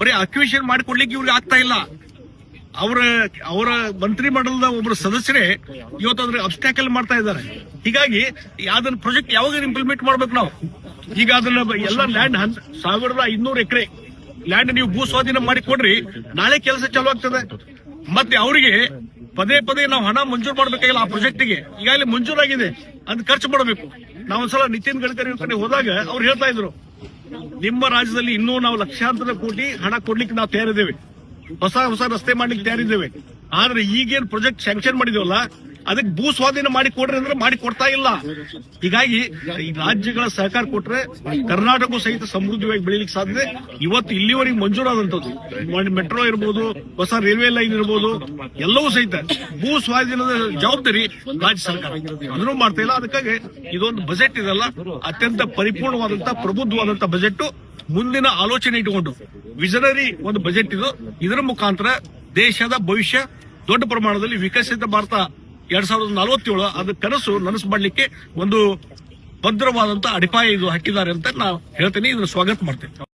ಬರೀ ಅಕ್ವಿಷನ್ ಮಾಡಿಕೊಡ್ಲಿಕ್ಕೆ ಇವ್ರಿಗೆ ಆಗ್ತಾ ಇಲ್ಲ. ಅವರ ಮಂತ್ರಿ ಮಂಡಲದ ಒಬ್ಬರು ಸದಸ್ಯರೇ ಇವತ್ತು ಅದ್ರ ಅಬ್ಸ್ಟ್ಯಾಕಲ್ ಮಾಡ್ತಾ ಇದ್ದಾರೆ. ಹೀಗಾಗಿ ಅದನ್ನ ಪ್ರಾಜೆಕ್ಟ್ ಯಾವಾಗ ಇಂಪ್ಲಿಮೆಂಟ್ ಮಾಡ್ಬೇಕು ನಾವು? ಈಗ ಅದನ್ನ ಎಲ್ಲ ಲ್ಯಾಂಡ್ 1500 ಎಕರೆ ಲ್ಯಾಂಡ್ ನೀವು ಭೂ ಸ್ವಾಧೀನ ಮಾಡಿ ಕೊಡ್ರಿ, ನಾಳೆ ಕೆಲಸ ಚಾಲು ಆಗ್ತದೆ. ಮತ್ತೆ ಅವರಿಗೆ ಪದೇ ಪದೇ ನಾವು ಹಣ ಮಂಜೂರು ಮಾಡಬೇಕಾಗಿಲ್ಲ. ಆ ಪ್ರಾಜೆಕ್ಟ್ಗೆ ಈಗಾಗಲೇ ಮಂಜೂರಾಗಿದೆ, ಅದ್ ಖರ್ಚು ಮಾಡಬೇಕು. ನಾವೊಂದ್ಸಲ ನಿತಿನ್ ಗಡ್ಕರಿ ಕಡೆ ಹೋದಾಗ ಅವ್ರು ಹೇಳ್ತಾ ಇದ್ರು, ನಿಮ್ಮ ರಾಜ್ಯದಲ್ಲಿ ಇನ್ನೂ ನಾವು ಲಕ್ಷಾಂತರ ಕೋಟಿ ಹಣ ಕೊಡ್ಲಿಕ್ಕೆ ನಾವು ತಯಾರಿದ್ದೇವೆ, ಹೊಸ ರಸ್ತೆ ಮಾಡ್ಲಿಕ್ಕೆ ತಯಾರಿದ್ದೇವೆ. ಆದ್ರೆ ಈಗೇನ್ ಪ್ರಾಜೆಕ್ಟ್ ಸ್ಯಾಂಕ್ಷನ್ ಮಾಡಿದೇವಲ್ಲ, ಅದಕ್ಕೆ ಭೂ ಸ್ವಾಧೀನ ಮಾಡಿ ಕೊಡ್ರಿ ಅಂದ್ರೆ ಮಾಡಿ ಕೊಡ್ತಾ ಇಲ್ಲ. ಹೀಗಾಗಿ ಈ ರಾಜ್ಯಗಳ ಸಹಕಾರ ಕೊಟ್ರೆ ಕರ್ನಾಟಕ ಸಹಿತ ಸಮೃದ್ಧವಾಗಿ ಬೆಳೀಲಿಕ್ಕೆ ಸಾಧ್ಯತೆ. ಇವತ್ತು ಇಲ್ಲಿವರೆಗೆ ಮಂಜೂರಾದಂತದ್ದು ಮೆಟ್ರೋ ಇರ್ಬೋದು, ಹೊಸ ರೈಲ್ವೆ ಲೈನ್ ಇರ್ಬೋದು, ಎಲ್ಲವೂ ಸಹಿತ ಭೂ ಸ್ವಾಧೀನದ ಜವಾಬ್ದಾರಿ ರಾಜ್ಯ ಸರ್ಕಾರ ಅದನ್ನು ಮಾಡ್ತಾ ಇಲ್ಲ. ಅದಕ್ಕಾಗಿ ಇದೊಂದು ಬಜೆಟ್ ಇದೆಲ್ಲ ಅತ್ಯಂತ ಪರಿಪೂರ್ಣವಾದಂತಹ ಪ್ರಬುದ್ಧವಾದಂತಹ ಬಜೆಟ್, ಮುಂದಿನ ಆಲೋಚನೆ ಇಟ್ಟುಕೊಂಡು ವಿಷನರಿ ಒಂದು ಬಜೆಟ್ ಇದು. ಇದರ ಮುಖಾಂತರ ದೇಶದ ಭವಿಷ್ಯ ದೊಡ್ಡ ಪ್ರಮಾಣದಲ್ಲಿ ವಿಕಸಿತ ಭಾರತ 2047 ಅದ ಕನಸು ನನಸು ಮಾಡಲಿಕ್ಕೆ ಒಂದು ಭದ್ರವಾದಂತಹ ಅಡಿಪಾಯ ಇದು ಹಾಕಿದ್ದಾರೆ ಅಂತ ನಾವು ಹೇಳ್ತೇನೆ. ಇದನ್ನು ಸ್ವಾಗತ ಮಾಡ್ತೇನೆ.